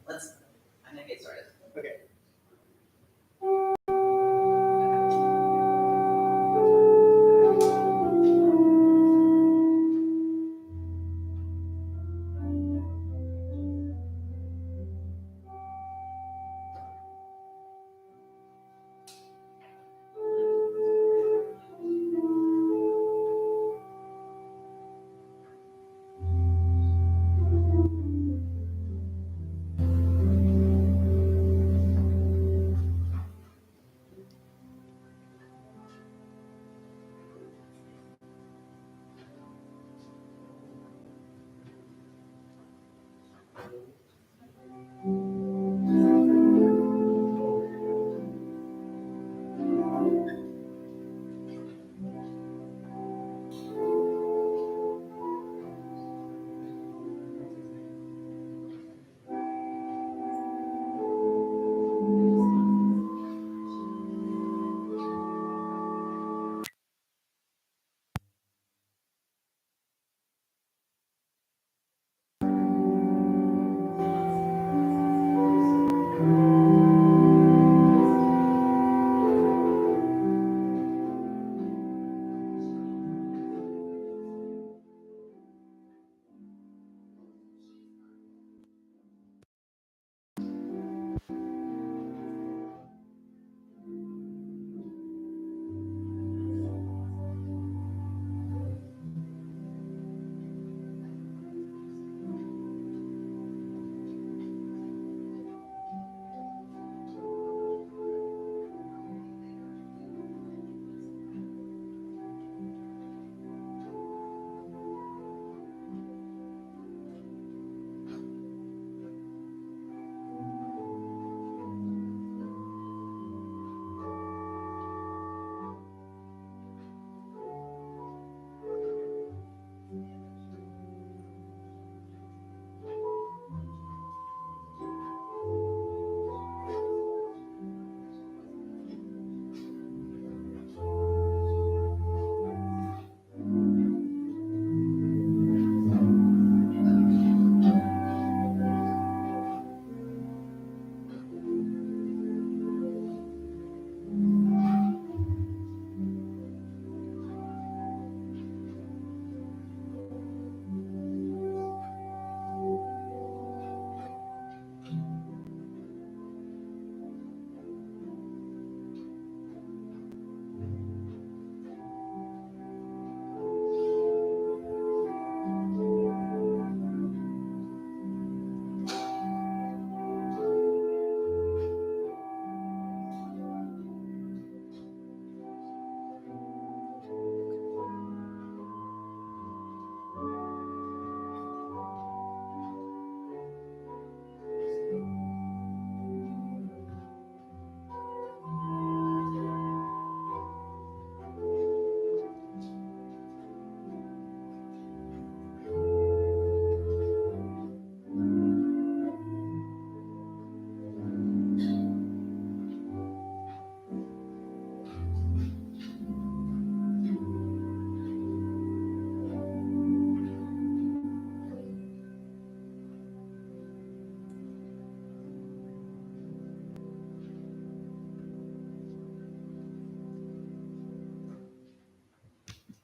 I'm gonna get started. Okay.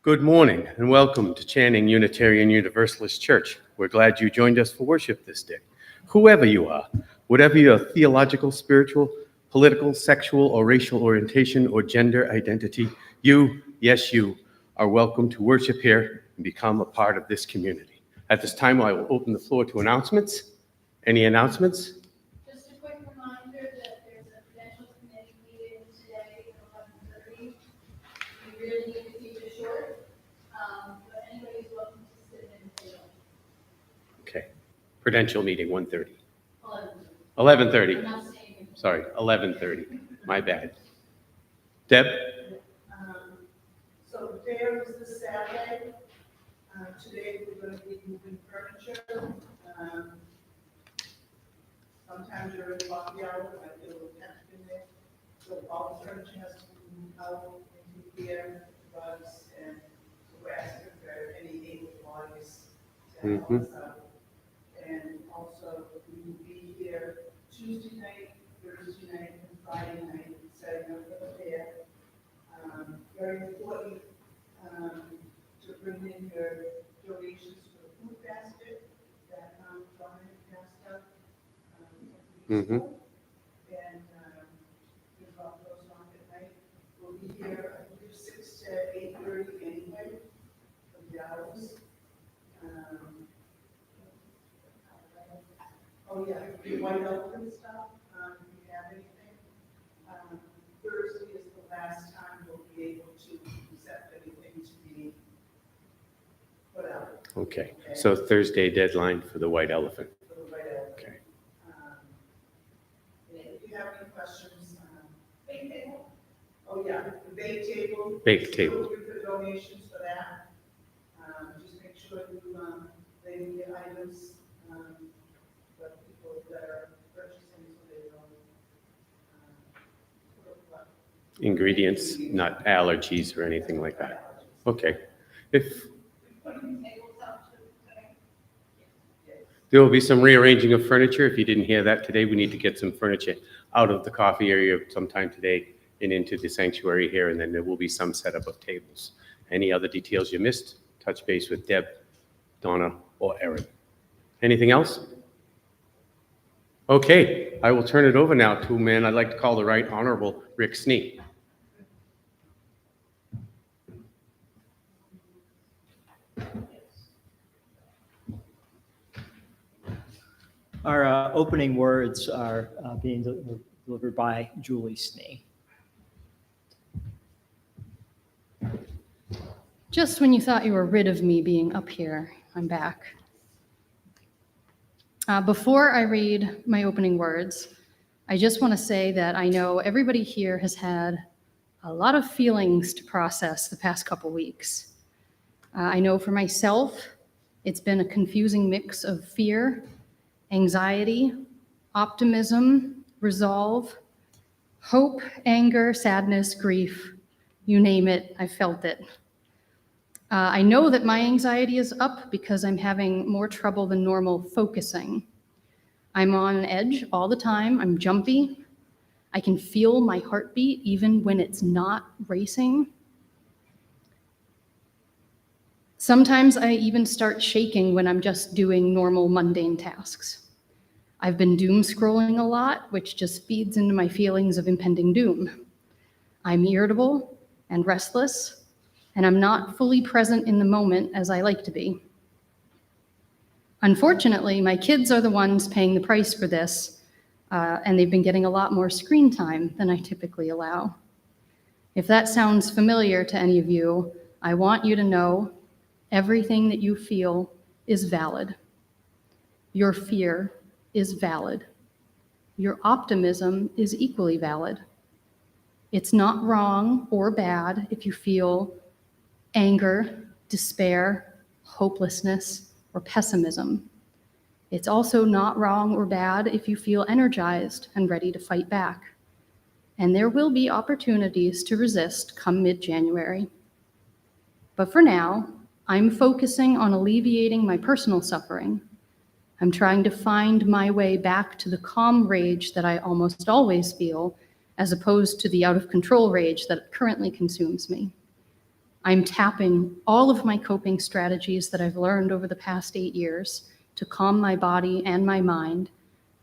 Good morning and welcome to Channing Unitarian Universalist Church. We're glad you joined us for worship this day. Whoever you are, whatever your theological, spiritual, political, sexual, or racial orientation or gender identity, you, yes, you, are welcome to worship here and become a part of this community. At this time, I will open the floor to announcements. Any announcements? Just a quick reminder that there's a Prudential Committee meeting today at 11:30. We really need to keep it short, but anybody's welcome to sit in if they don't. Okay. Prudential meeting, 1:30. 11:30. 11:30. I'm not saying it. Sorry, 11:30. My bad. Deb? So fair is this Saturday. Today we're going to be moving furniture. Sometimes during coffee hour, I feel a little tension in there. So all the furniture has to be moved out into here, rugs, and we're asking for any able bodies to help us out. And also we will be here Tuesday night, Thursday night, and Friday night, setting up for the fair. Very important, to bring in your donations for the food basket that, Donna had passed out. Mhm. And, we drop those off at night. We'll be here, I believe, 6 to 8:30 anyway, for the hours. Oh, yeah, the white elephant stuff, if you have anything. Thursday is the last time we'll be able to accept anything to be put out Okay, so Thursday deadline for the white elephant. for the white elephant. Okay. And if you have any questions, bake table. Oh, yeah, the bake table. Bake table. Still looking for donations for that. Just make sure you, lay the items, for people that are purchasing, so they don't, put up Ingredients, not allergies or anything like that. Okay. If Putting tables out today. there will be some rearranging of furniture, if you didn't hear that today, we need to get some furniture out of the coffee area sometime today and into the sanctuary here, and then there will be some setup of tables. Any other details you missed, touch base with Deb, Donna, or Erin. Anything else? Okay, I will turn it over now to a man I'd like to call the Right Honorable Rick Snee. Our opening words are being delivered by Julie Snee. Just when you thought you were rid of me being up here, I'm back. Before I read my opening words, I just want to say that I know everybody here has had a lot of feelings to process the past couple weeks. I know for myself, it's been a confusing mix of fear, anxiety, optimism, resolve, hope, anger, sadness, grief, you name it, I felt it. I know that my anxiety is up because I'm having more trouble than normal focusing. I'm on edge all the time. I'm jumpy. I can feel my heartbeat even when it's not racing. Sometimes I even start shaking when I'm just doing normal mundane tasks. I've been doom scrolling a lot, which just feeds into my feelings of impending doom. I'm irritable and restless, and I'm not fully present in the moment as I like to be. Unfortunately, my kids are the ones paying the price for this, and they've been getting a lot more screen time than I typically allow. If that sounds familiar to any of you, I want you to know everything that you feel is valid. Your fear is valid. Your optimism is equally valid. It's not wrong or bad if you feel anger, despair, hopelessness, or pessimism. It's also not wrong or bad if you feel energized and ready to fight back. And there will be opportunities to resist come mid-January. But for now, I'm focusing on alleviating my personal suffering. I'm trying to find my way back to the calm rage that I almost always feel, as opposed to the out-of-control rage that currently consumes me. I'm tapping all of my coping strategies that I've learned over the past 8 years to calm my body and my mind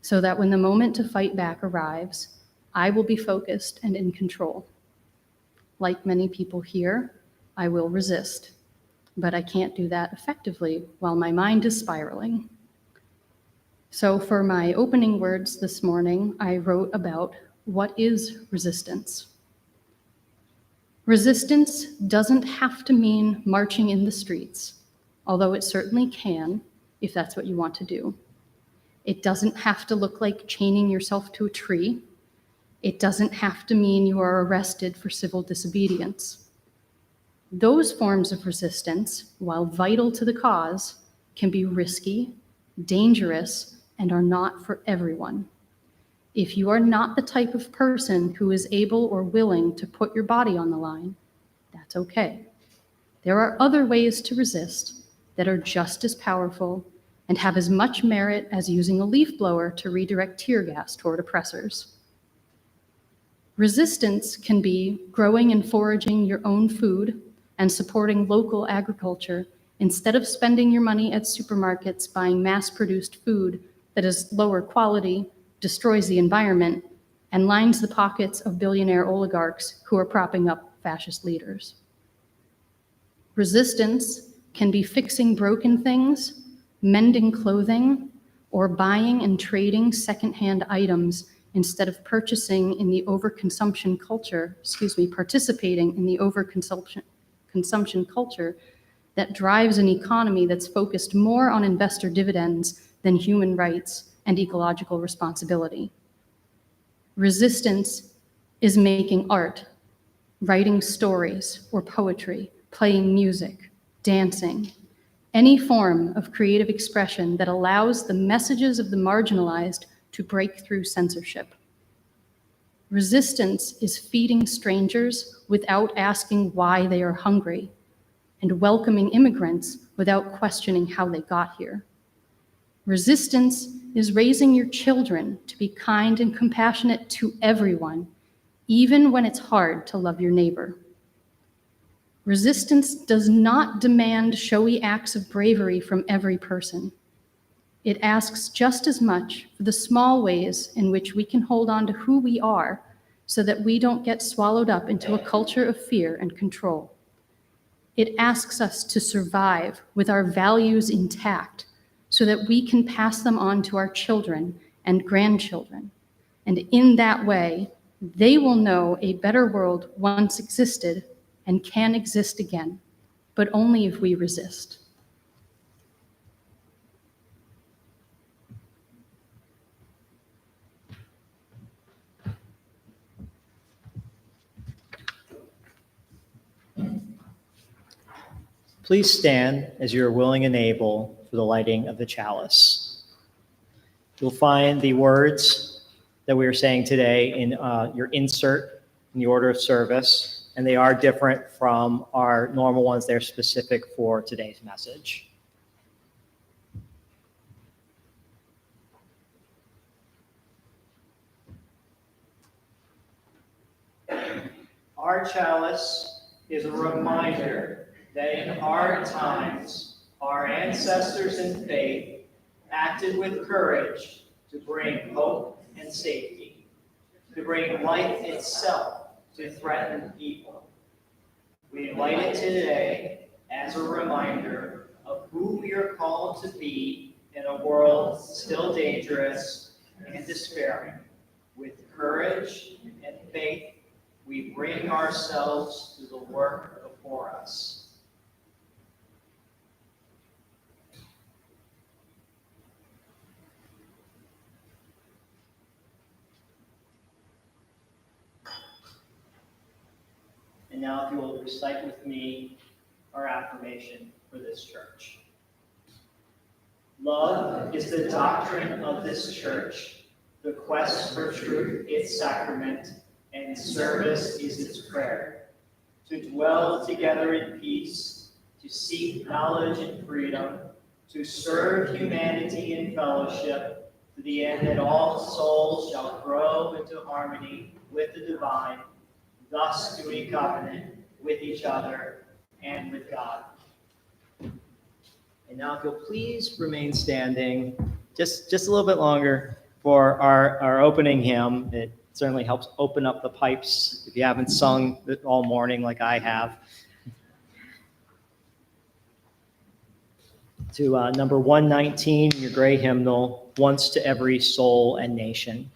so that when the moment to fight back arrives, I will be focused and in control. Like many people here, I will resist, but I can't do that effectively while my mind is spiraling. So for my opening words this morning, I wrote about what is resistance. Resistance doesn't have to mean marching in the streets, although it certainly can if that's what you want to do. It doesn't have to look like chaining yourself to a tree. It doesn't have to mean you are arrested for civil disobedience. Those forms of resistance, while vital to the cause, can be risky, dangerous, and are not for everyone. If you are not the type of person who is able or willing to put your body on the line, that's okay. There are other ways to resist that are just as powerful and have as much merit as using a leaf blower to redirect tear gas toward oppressors. Resistance can be growing and foraging your own food and supporting local agriculture instead of spending your money at supermarkets buying mass-produced food that is lower quality, destroys the environment, and lines the pockets of billionaire oligarchs who are propping up fascist leaders. Resistance can be fixing broken things, mending clothing, or buying and trading secondhand items instead of participating in the overconsumption culture that drives an economy that's focused more on investor dividends than human rights and ecological responsibility. Resistance is making art, writing stories or poetry, playing music, dancing, any form of creative expression that allows the messages of the marginalized to break through censorship. Resistance is feeding strangers without asking why they are hungry, and welcoming immigrants without questioning how they got here. Resistance is raising your children to be kind and compassionate to everyone, even when it's hard to love your neighbor. Resistance does not demand showy acts of bravery from every person. It asks just as much for the small ways in which we can hold on to who we are so that we don't get swallowed up into a culture of fear and control. It asks us to survive with our values intact so that we can pass them on to our children and grandchildren. And in that way, they will know a better world once existed and can exist again, but only if we resist. Please stand as you are willing and able for the lighting of the chalice. You'll find the words that we are saying today in your insert in the order of service, and they are different from our normal ones. They're specific for today's message. Our chalice is a reminder that in hard times, our ancestors in faith acted with courage to bring hope and safety, to bring life itself to threatened people. We light it today as a reminder of who we are called to be in a world still dangerous and despairing. With courage and faith, we bring ourselves to the work before us. And now if you will recite with me our affirmation for this church. Love is the doctrine of this church, the quest for truth its sacrament, and service is its prayer. To dwell together in peace, to seek knowledge and freedom, to serve humanity in fellowship, to the end that all souls shall grow into harmony with the divine, thus doing covenant with each other and with God. And now if you'll please remain standing just a little bit longer for our opening hymn. It certainly helps open up the pipes if you haven't sung it all morning like I have. To number 119, your gray hymnal, Once to Every Soul and Nation.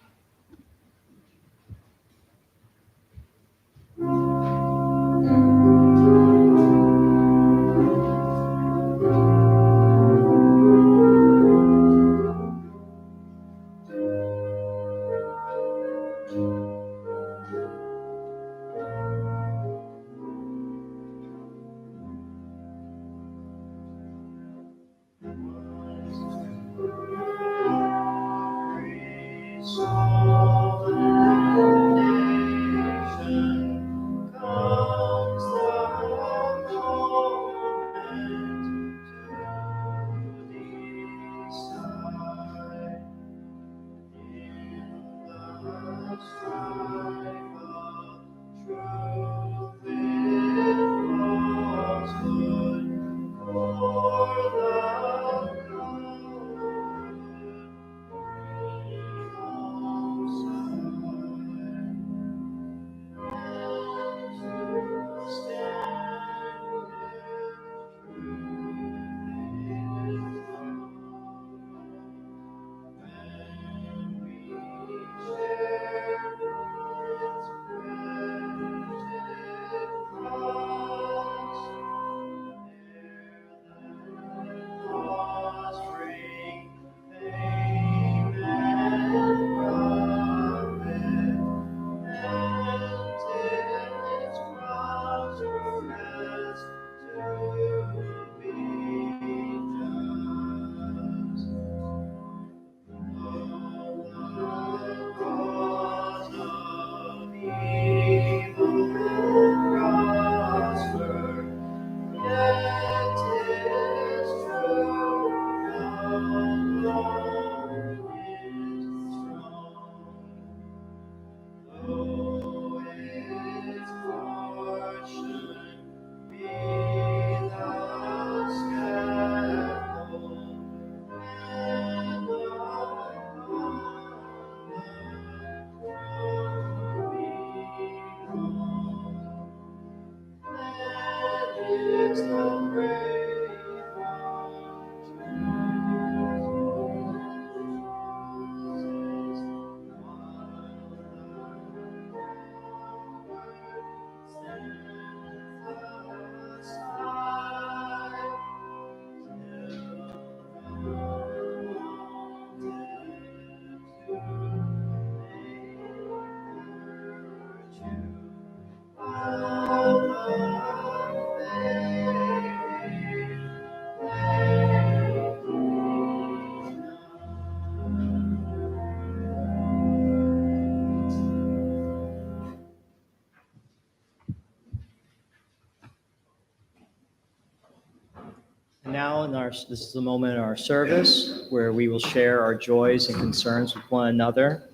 And now, this is the moment in our service where we will share our joys and concerns with one another,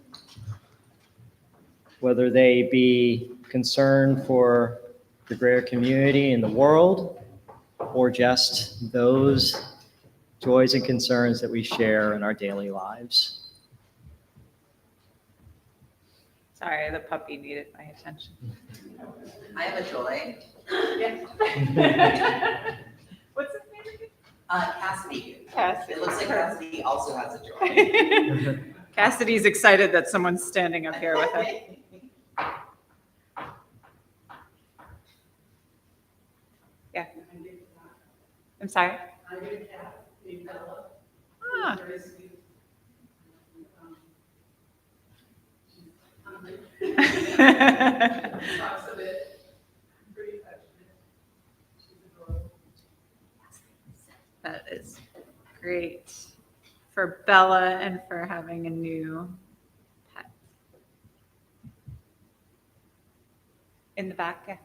whether they be concern for the greater community and the world, or just those joys and concerns that we share in our daily lives. Sorry, the puppy needed my attention. I have a joy. What's his name again? Cassidy. Cassidy. It looks like Cassidy also has a joy. Cassidy's excited that someone's standing up here with him. Yeah. I'm sorry? Ah. That is great for Bella and for having a new pet. In the back, yeah.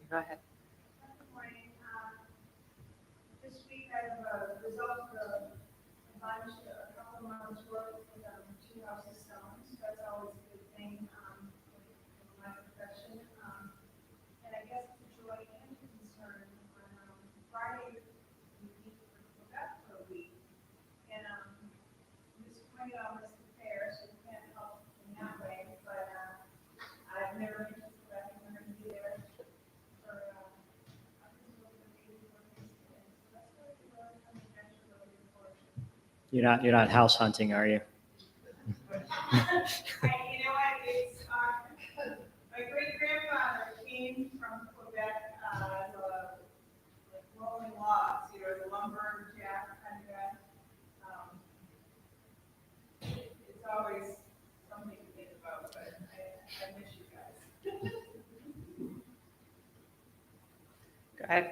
Go ahead. Good morning. This week I have a result of a couple months' work with 2 House of Stones. That's always a good thing in my profession. And I guess it's a joy and a concern. On Friday, we meet for Quebec for a week. And I'm disappointed on this fair, so we can't help in that way. But I've never been to Quebec, and I'm going to be there. You're not house hunting, are you? You know what, it's, my great-grandfather came from Quebec, as a, like, rolling logs, the lumber jack kind of guy. It's always something to think about, but I miss you guys. Go ahead.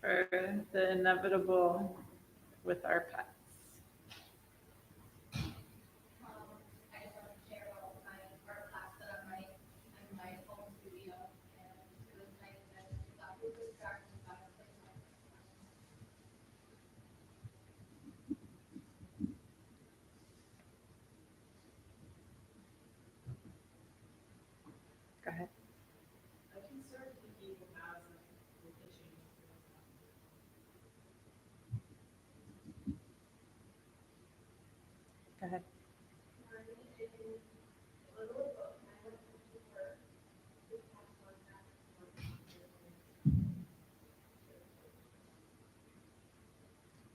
For the inevitable with our pets? I just want to share about my art class that I'm writing in my home studio, and it was nice that we was distracted by the place. Go ahead. I can start thinking about with the changes. Go ahead.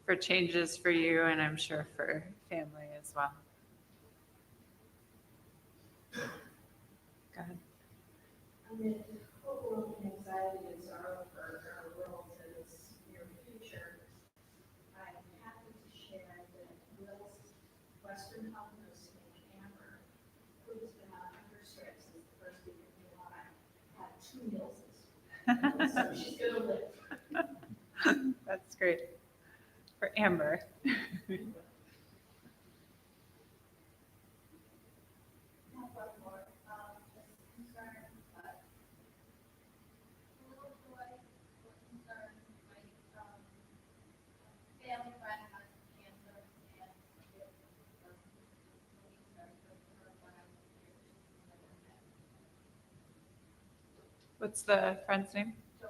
For changes for you, and I'm sure for family as well. Go ahead. I mean, overwhelming anxiety and sorrow for our world and its near future. I'm happy to share that Will's Western Alamo snake Amber, who's been on under strip since the first week of July, had 2 meals this week. So she's gonna live. That's great. For Amber. Not one more, just concern, but a little joy, or concern, my, family friend has cancer, and it, when he started with her when I was here, What's the friend's name? so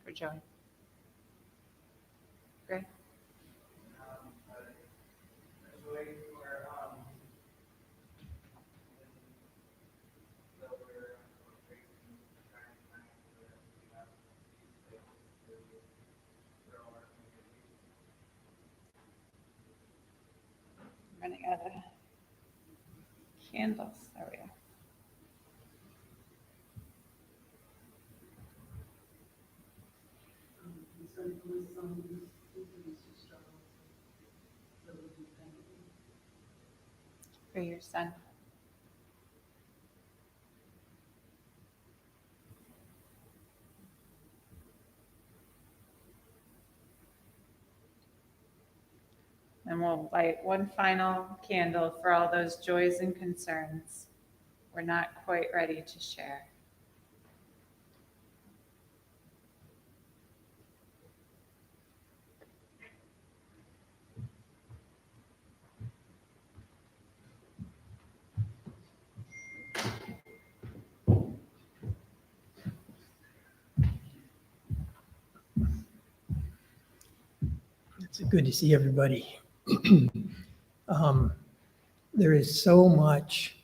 For Joey. Great. Running out of candles. There we go. For your son. And we'll light one final candle for all those joys and concerns we're not quite ready to share. It's good to see everybody. There is so much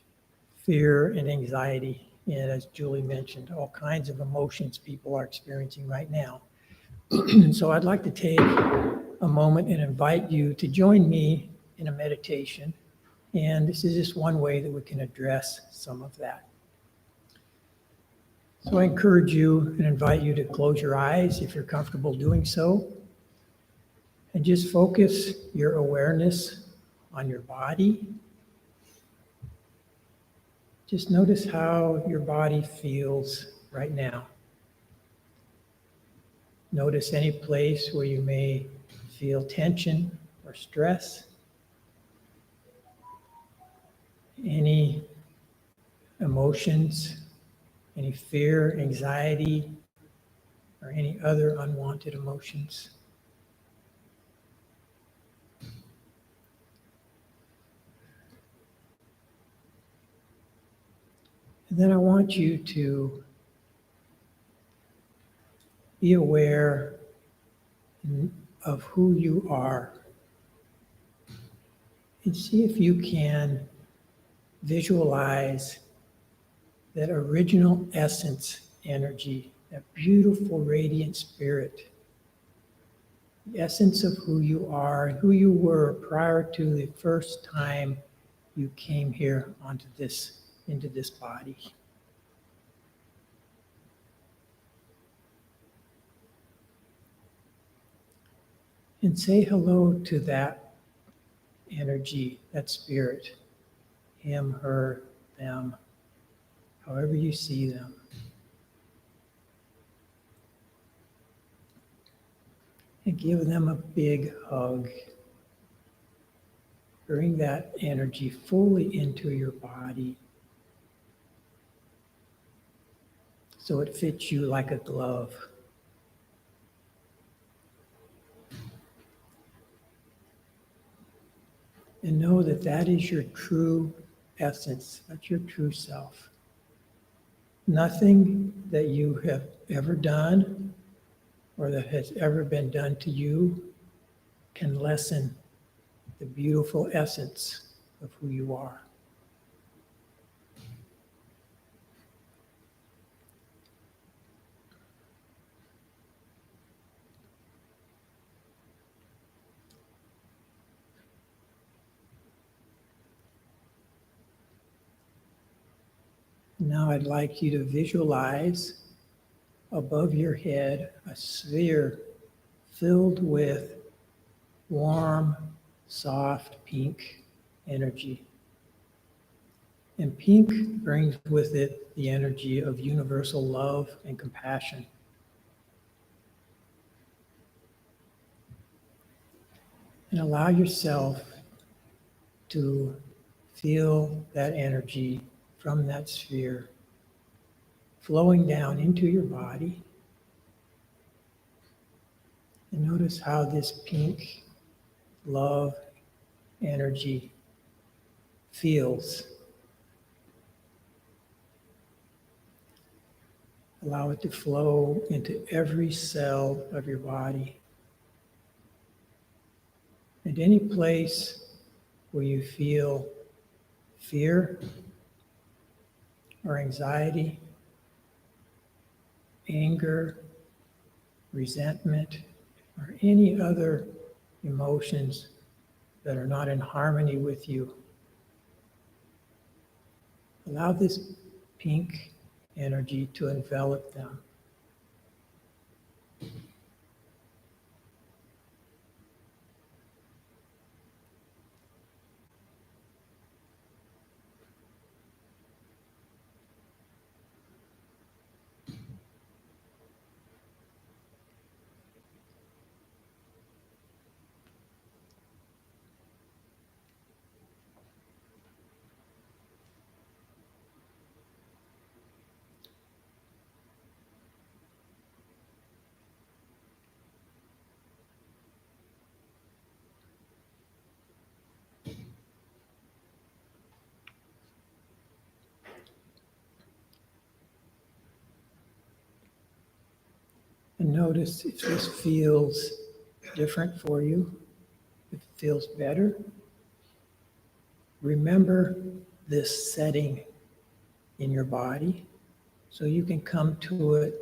fear and anxiety, and as Julie mentioned, all kinds of emotions people are experiencing right now. So I'd like to take a moment and invite you to join me in a meditation. And this is just one way that we can address some of that. So I encourage you and invite you to close your eyes if you're comfortable doing so. And just focus your awareness on your body. Just notice how your body feels right now. Notice any place where you may feel tension or stress. Any emotions, any fear, anxiety, or any other unwanted emotions. And then I want you to be aware of who you are and see if you can visualize that original essence energy, that beautiful radiant spirit, the essence of who you are and who you were prior to the first time you came here into this body. And say hello to that energy, that spirit, him, her, them, however you see them. And give them a big hug bring that energy fully into your body so it fits you like a glove. And know that that is your true essence, that's your true self. Nothing that you have ever done or that has ever been done to you can lessen the beautiful essence of who you are. Now I'd like you to visualize above your head a sphere filled with warm, soft, pink energy. And pink brings with it the energy of universal love and compassion. And allow yourself to feel that energy from that sphere flowing down into your body. And notice how this pink love energy feels. Allow it to flow into every cell of your body. And any place where you feel fear or anxiety, anger, resentment, or any other emotions that are not in harmony with you. Allow this pink energy to envelop them. And notice if this feels different for you, if it feels better. Remember this setting in your body so you can come to it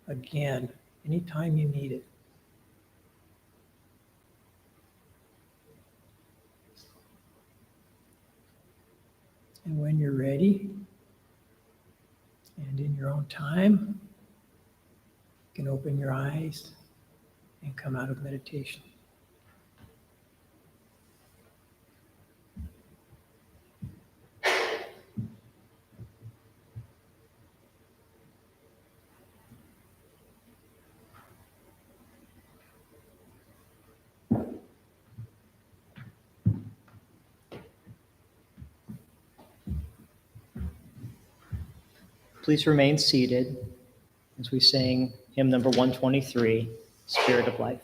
again anytime you need it. And when you're ready, and in your own time, you can open your eyes and come out of meditation. Please remain seated as we sing hymn number 123, Spirit of Life.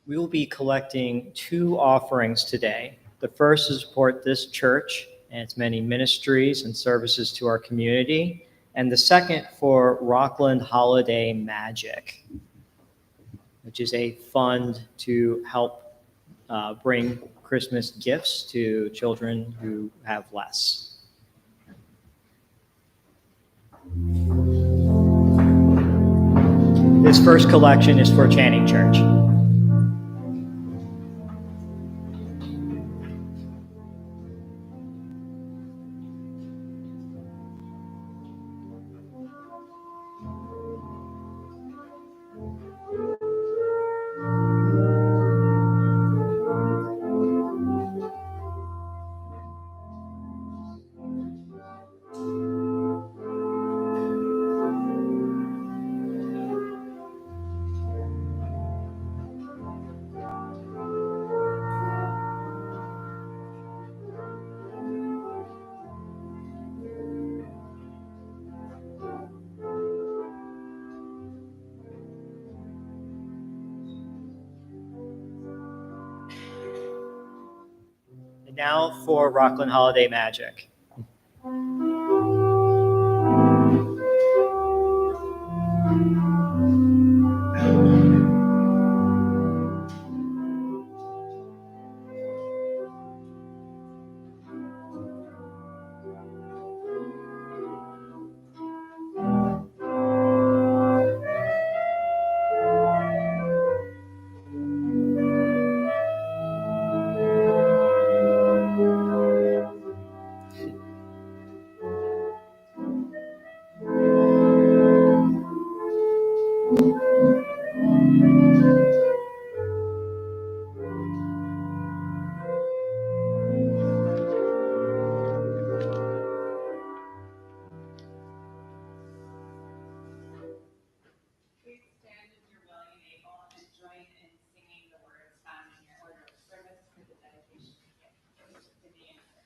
we will be collecting 2 offerings today. The first is to support this church and its many ministries and services to our community, and the second for Rockland Holiday Magic, which is a fund to help bring Christmas gifts to children who have less. This first collection is for Channing Church. And now for Rockland Holiday Magic. Please stand if you're willing and able and join in singing the words found in your order of service for the dedication to the answer.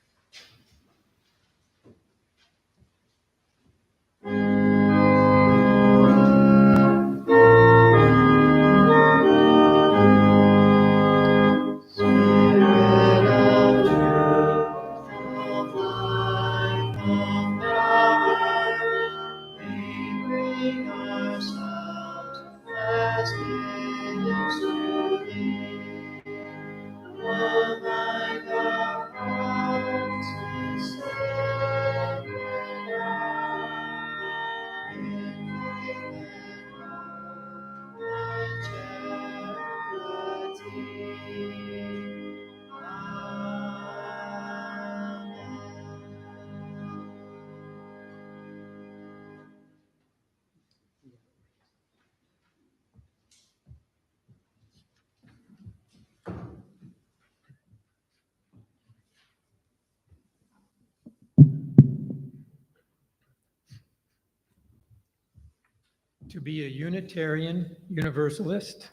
To be a Unitarian Universalist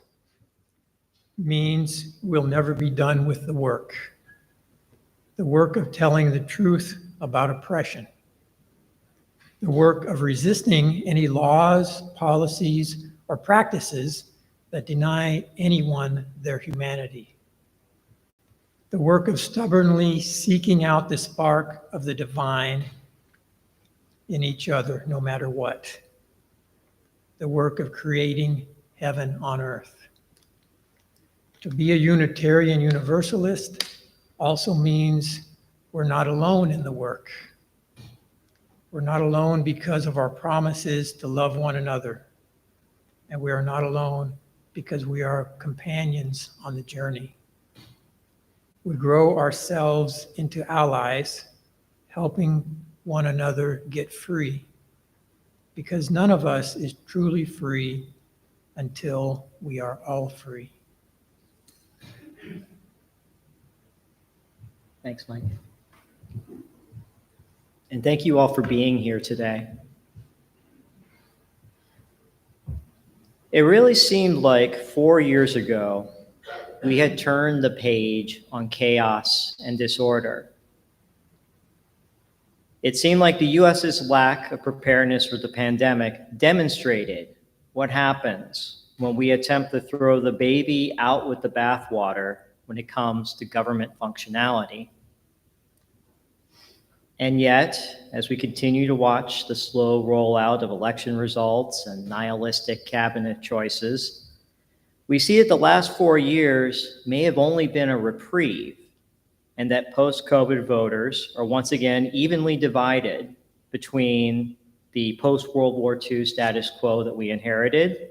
means we'll never be done with the work of telling the truth about oppression, the work of resisting any laws, policies, or practices that deny anyone their humanity, the work of stubbornly seeking out the spark of the divine in each other, no matter what, the work of creating heaven on earth. To be a Unitarian Universalist also means we're not alone in the work. We're not alone because of our promises to love one another. And we are not alone because we are companions on the journey. We grow ourselves into allies, helping one another get free, because none of us is truly free until we are all free. Thanks, Mike. And thank you all for being here today. It really seemed like 4 years ago, we had turned the page on chaos and disorder. It seemed like the US's lack of preparedness for the pandemic demonstrated what happens when we attempt to throw the baby out with the bathwater when it comes to government functionality. And yet, as we continue to watch the slow rollout of election results and nihilistic cabinet choices, we see that the last 4 years may have only been a reprieve, and that post-COVID voters are once again evenly divided between the post-World War II status quo that we inherited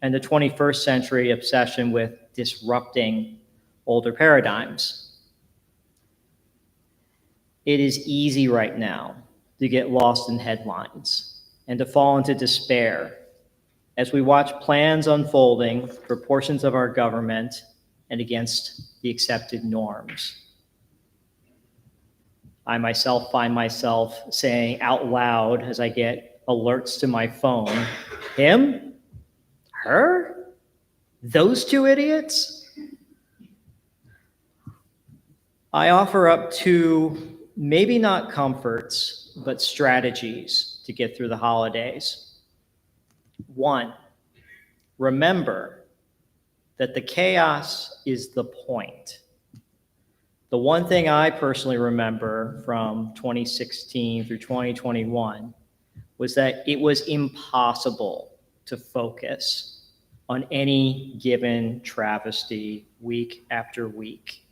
and the 21st century obsession with disrupting older paradigms. It is easy right now to get lost in headlines and to fall into despair as we watch plans unfolding for portions of our government and against the accepted norms. I myself find myself saying out loud as I get alerts to my phone, him? Her? Those two idiots? I offer up two, maybe not comforts, but strategies to get through the holidays. One, remember that the chaos is the point. The one thing I personally remember from 2016 through 2021 was that it was impossible to focus on any given travesty week after week.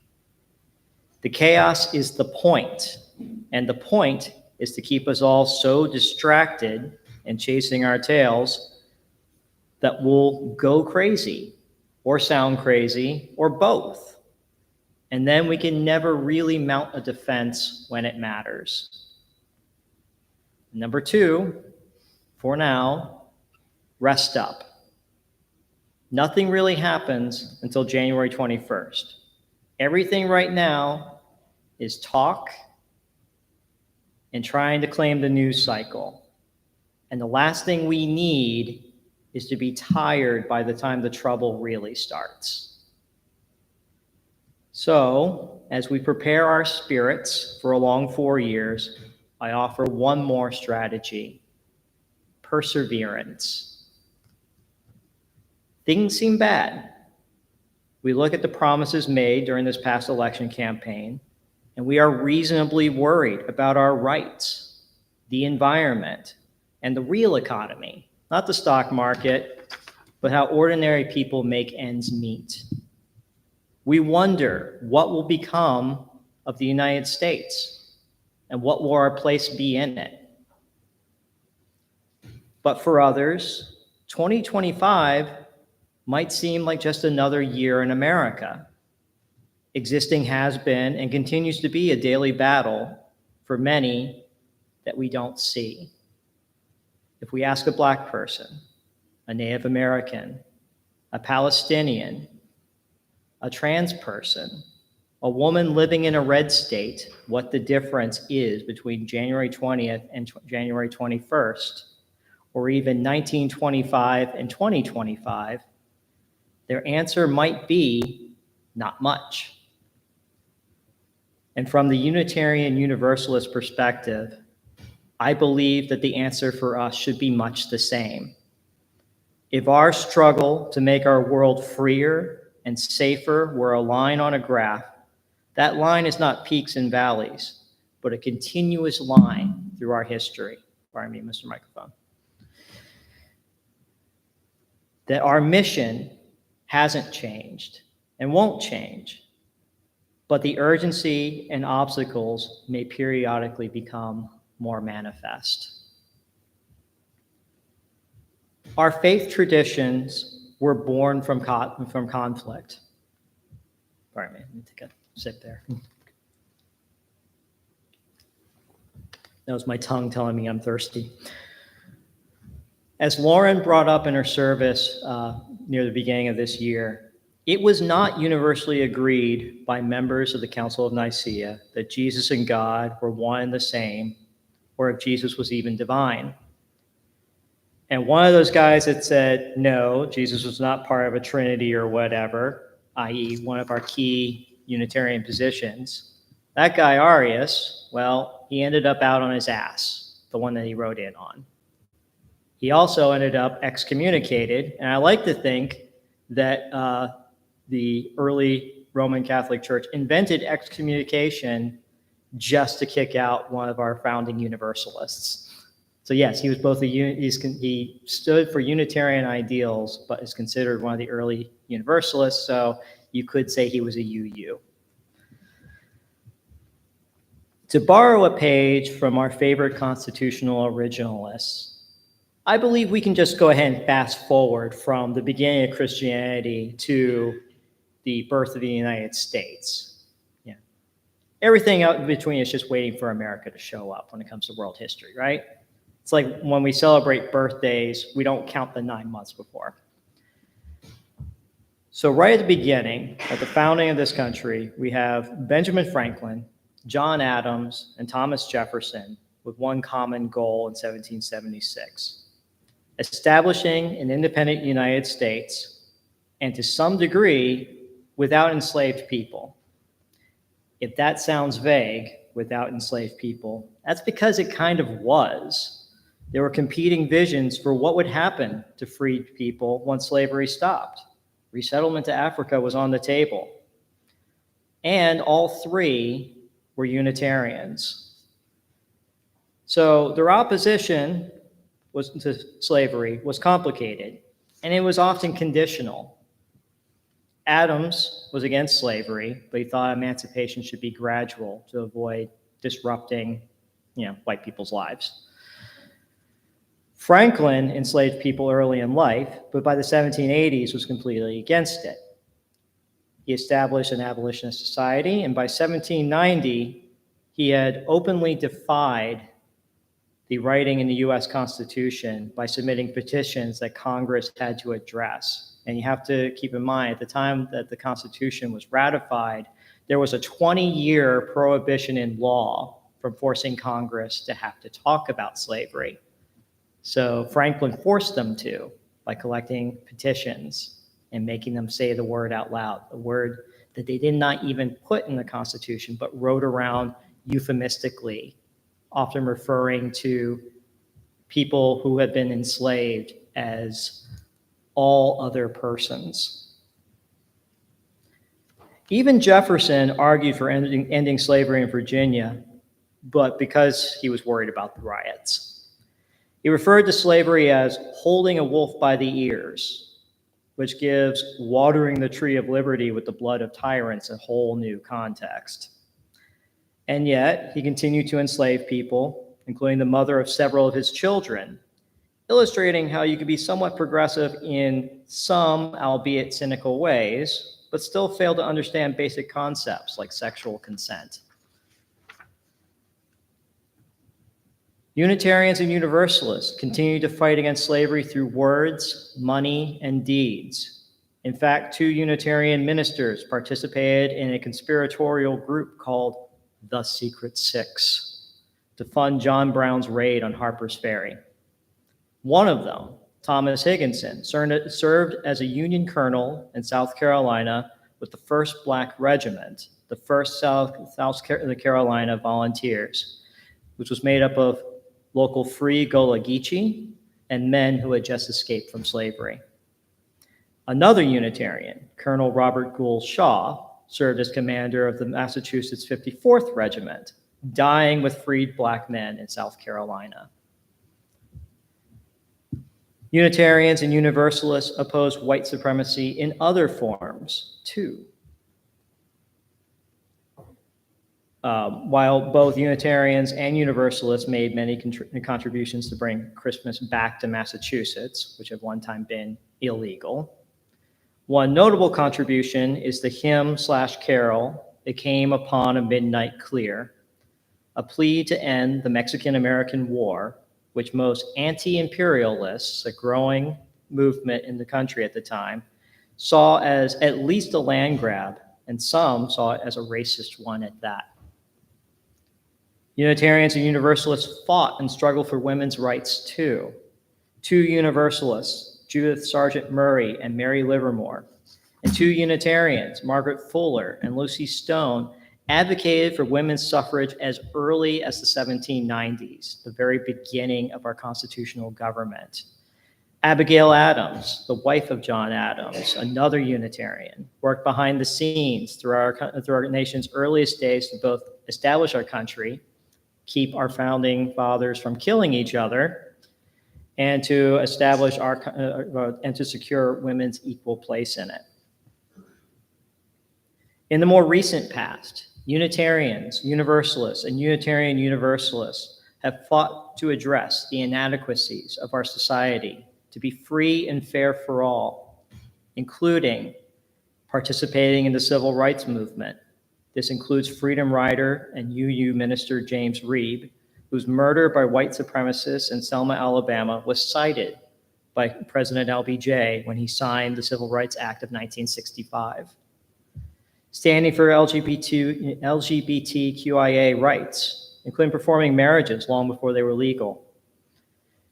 The chaos is the point, and the point is to keep us all so distracted and chasing our tails that we'll go crazy or sound crazy or both. And then we can never really mount a defense when it matters. Number two, for now, rest up. Nothing really happens until January 21st. Everything right now is talk and trying to claim the news cycle. And the last thing we need is to be tired by the time the trouble really starts. So, as we prepare our spirits for a long 4 years, I offer one more strategy: perseverance. Things seem bad. We look at the promises made during this past election campaign, and we are reasonably worried about our rights, the environment, and the real economy, not the stock market, but how ordinary people make ends meet. We wonder what will become of the United States and what will our place be in it. But for others, 2025 might seem like just another year in America. Existing has been and continues to be a daily battle for many that we don't see. If we ask a Black person, a Native American, a Palestinian, a trans person, a woman living in a red state, what the difference is between January 20th and January 21st, or even 1925 and 2025, their answer might be not much. And from the Unitarian Universalist perspective, I believe that the answer for us should be much the same. If our struggle to make our world freer and safer were a line on a graph, that line is not peaks and valleys, but a continuous line through our history. Pardon me, Mr. Microphone. That our mission hasn't changed and won't change, but the urgency and obstacles may periodically become more manifest. Our faith traditions were born from conflict. Pardon me, let me take a sip there. That was my tongue telling me I'm thirsty. As Lauren brought up in her service near the beginning of this year, it was not universally agreed by members of the Council of Nicaea that Jesus and God were one and the same, or if Jesus was even divine. And one of those guys that said, no, Jesus was not part of a Trinity or whatever, i.e. one of our key Unitarian positions, that guy Arius, well, he ended up out on his ass, the one that he wrote in on. He also ended up excommunicated, and I like to think that the early Roman Catholic Church invented excommunication just to kick out one of our founding Universalists. So yes, he was both he stood for Unitarian ideals, but is considered one of the early Universalists. So you could say he was a UU. To borrow a page from our favorite constitutional originalists, I believe we can just go ahead and fast forward from the beginning of Christianity to the birth of the United States. Yeah. Everything out in between is just waiting for America to show up when it comes to world history, right? It's like when we celebrate birthdays, we don't count the 9 months before. So right at the beginning, at the founding of this country, we have Benjamin Franklin, John Adams, and Thomas Jefferson with one common goal in 1776, establishing an independent United States, and to some degree, without enslaved people. If that sounds vague, without enslaved people, that's because it kind of was. There were competing visions for what would happen to freed people once slavery stopped. Resettlement to Africa was on the table. And all three were Unitarians. So their opposition to slavery was complicated, and it was often conditional. Adams was against slavery, but he thought emancipation should be gradual to avoid disrupting, white people's lives. Franklin enslaved people early in life, but by the 1780s was completely against it. He established an abolitionist society, and by 1790, he had openly defied the writing in the US Constitution by submitting petitions that Congress had to address. And you have to keep in mind, at the time that the Constitution was ratified, there was a 20-year prohibition in law from forcing Congress to have to talk about slavery. So Franklin forced them to by collecting petitions and making them say the word out loud, the word that they did not even put in the Constitution, but wrote around euphemistically, often referring to people who had been enslaved as all other persons. Even Jefferson argued for ending slavery in Virginia, but because he was worried about the riots. He referred to slavery as holding a wolf by the ears, which gives watering the tree of liberty with the blood of tyrants a whole new context. And yet, he continued to enslave people, including the mother of several of his children, illustrating how you could be somewhat progressive in some, albeit cynical ways, but still fail to understand basic concepts like sexual consent. Unitarians and Universalists continue to fight against slavery through words, money, and deeds. In fact, 2 Unitarian ministers participated in a conspiratorial group called the Secret Six to fund John Brown's raid on Harper's Ferry. One of them, Thomas Higginson, served as a Union colonel in South Carolina with the 1st Black Regiment, the 1st South Carolina Volunteers, which was made up of local Free Gullah Geechee and men who had just escaped from slavery. Another Unitarian, Colonel Robert Gould Shaw, served as commander of the Massachusetts 54th Regiment, dying with freed Black men in South Carolina. Unitarians and Universalists opposed white supremacy in other forms, too. While both Unitarians and Universalists made many contributions to bring Christmas back to Massachusetts, which had one time been illegal, one notable contribution is the hymn/carol, "It Came Upon a Midnight Clear," a plea to end the Mexican-American War, which most anti-imperialists, a growing movement in the country at the time, saw as at least a land grab, and some saw it as a racist one at that. Unitarians and Universalists fought and struggled for women's rights too. 2 Universalists, Judith Sargent Murray and Mary Livermore, and 2 Unitarians, Margaret Fuller and Lucy Stone, advocated for women's suffrage as early as the 1790s, the very beginning of our constitutional government. Abigail Adams, the wife of John Adams, another Unitarian, worked behind the scenes through our nation's earliest days to both establish our country, keep our founding fathers from killing each other, and to establish and to secure women's equal place in it. In the more recent past, Unitarians, Universalists, and Unitarian Universalists have fought to address the inadequacies of our society to be free and fair for all, including participating in the civil rights movement. This includes freedom rider and UU minister James Reeb, whose murder by white supremacists in Selma, Alabama was cited by President LBJ when he signed the Civil Rights Act of 1965. Standing for LGBTQIA rights, including performing marriages long before they were legal.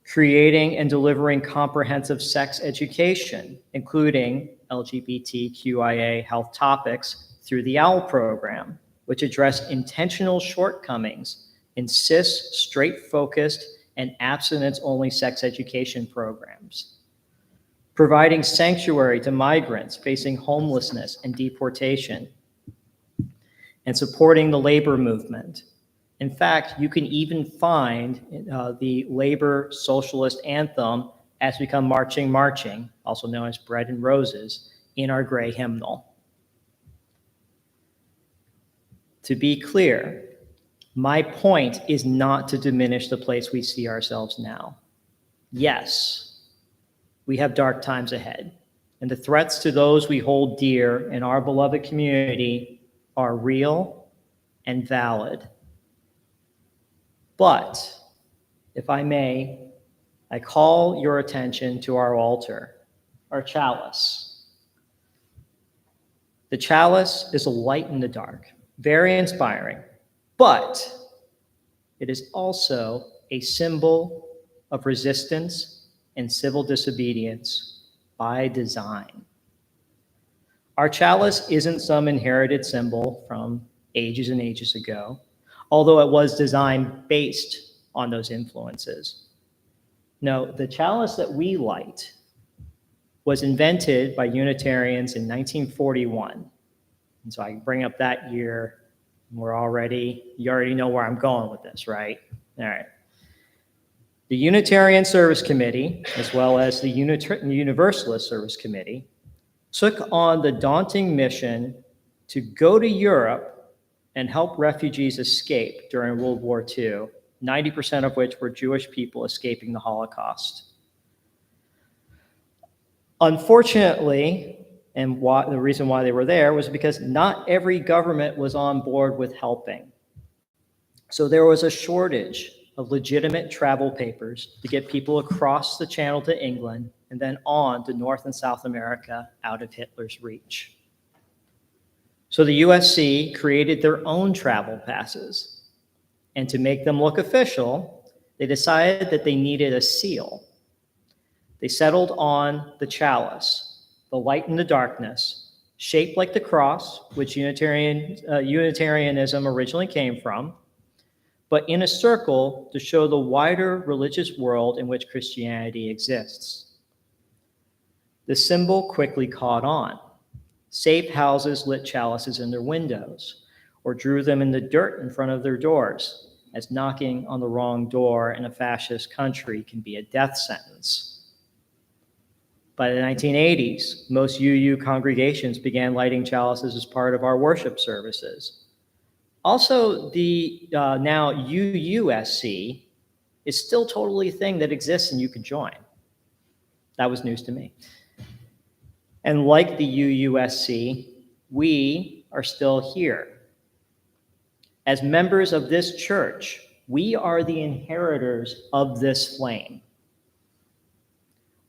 Creating and delivering comprehensive sex education, including LGBTQIA health topics through the OWL program, which addressed intentional shortcomings in cis, straight-focused, and abstinence-only sex education programs. Providing sanctuary to migrants facing homelessness and deportation, and supporting the labor movement. In fact, you can even find the labor socialist anthem, As We Come Marching, Marching, also known as Bread and Roses, in our gray hymnal. To be clear, my point is not to diminish the place we see ourselves now. Yes, we have dark times ahead, and the threats to those we hold dear in our beloved community are real and valid. But, if I may, I call your attention to our altar, our chalice. The chalice is a light in the dark, very inspiring, but it is also a symbol of resistance and civil disobedience by design. Our chalice isn't some inherited symbol from ages and ages ago, although it was designed based on those influences. No, the chalice that we light was invented by Unitarians in 1941. And so I bring up that year, you already know where I'm going with this, right? All right. The Unitarian Service Committee, as well as the Universalist Service Committee, took on the daunting mission to go to Europe and help refugees escape during World War II, 90% of which were Jewish people escaping the Holocaust. Unfortunately, and the reason why they were there was because not every government was on board with helping. So there was a shortage of legitimate travel papers to get people across the channel to England and then on to North and South America out of Hitler's reach. So the USC created their own travel passes. And to make them look official, they decided that they needed a seal. They settled on the chalice, the light in the darkness, shaped like the cross, which Unitarianism originally came from, but in a circle to show the wider religious world in which Christianity exists. The symbol quickly caught on. Safe houses lit chalices in their windows, or drew them in the dirt in front of their doors, as knocking on the wrong door in a fascist country can be a death sentence. By the 1980s, most UU congregations began lighting chalices as part of our worship services. Also, the now UUSC is still totally a thing that exists and you can join. That was news to me. And like the UUSC, we are still here. As members of this church, we are the inheritors of this flame.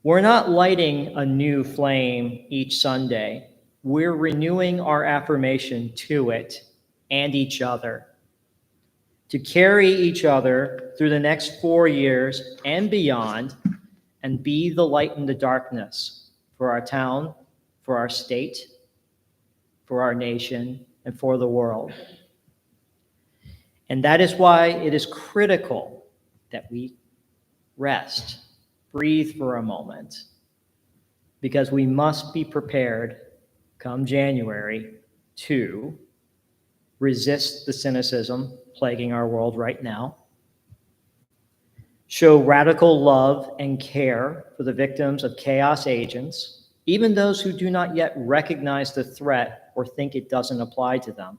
We're not lighting a new flame each Sunday. We're renewing our affirmation to it and each other, to carry each other through the next 4 years and beyond, and be the light in the darkness for our town, for our state, for our nation, and for the world. And that is why it is critical that we rest, breathe for a moment, because we must be prepared come January to resist the cynicism plaguing our world right now, show radical love and care for the victims of chaos agents, even those who do not yet recognize the threat or think it doesn't apply to them.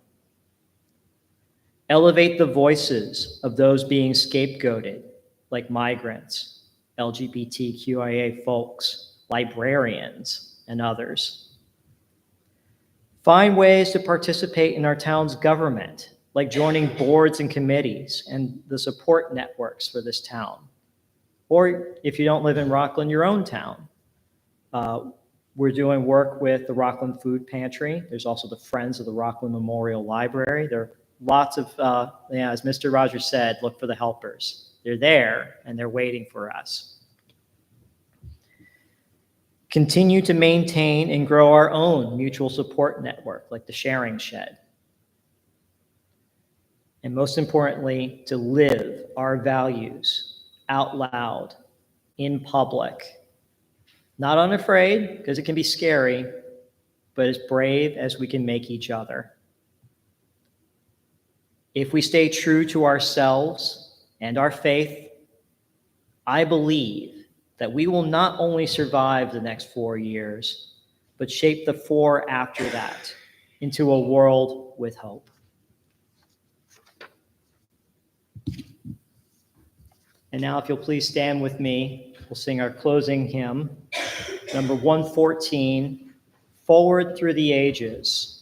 Elevate the voices of those being scapegoated, like migrants, LGBTQIA folks, librarians, and others. Find ways to participate in our town's government, like joining boards and committees and the support networks for this town. Or if you don't live in Rockland, your own town. We're doing work with the Rockland Food Pantry. There's also the Friends of the Rockland Memorial Library. There are lots of, as Mr. Rogers said, look for the helpers. They're there and they're waiting for us. Continue to maintain and grow our own mutual support network, like the Sharing Shed. And most importantly, to live our values out loud, in public. Not unafraid, because it can be scary, but as brave as we can make each other. If we stay true to ourselves and our faith, I believe that we will not only survive the next 4 years, but shape the 4 after that into a world with hope. And now, if you'll please stand with me, we'll sing our closing hymn, number 114, Forward Through the Ages.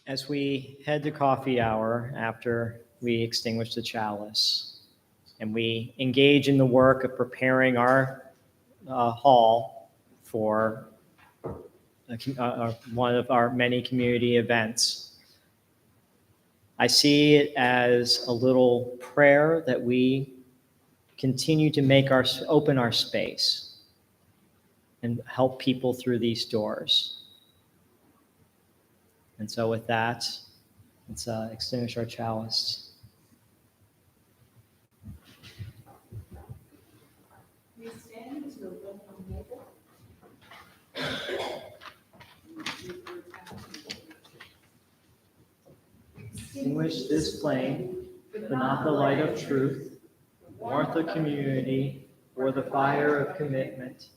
as we head to coffee hour after we extinguish the chalice and we engage in the work of preparing our hall for one of our many community events, I see it as a little prayer that we continue to open our space and help people through these doors. And so with that, let's extinguish our chalice. We stand as we look on the table. Extinguish this flame, but not the light of truth, the warmth of community, or the fire of commitment.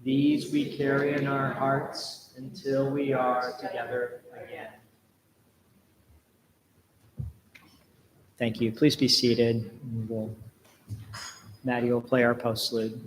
These we carry in our hearts until we are together again. Thank you. Please be seated. Maddie will play our postlude.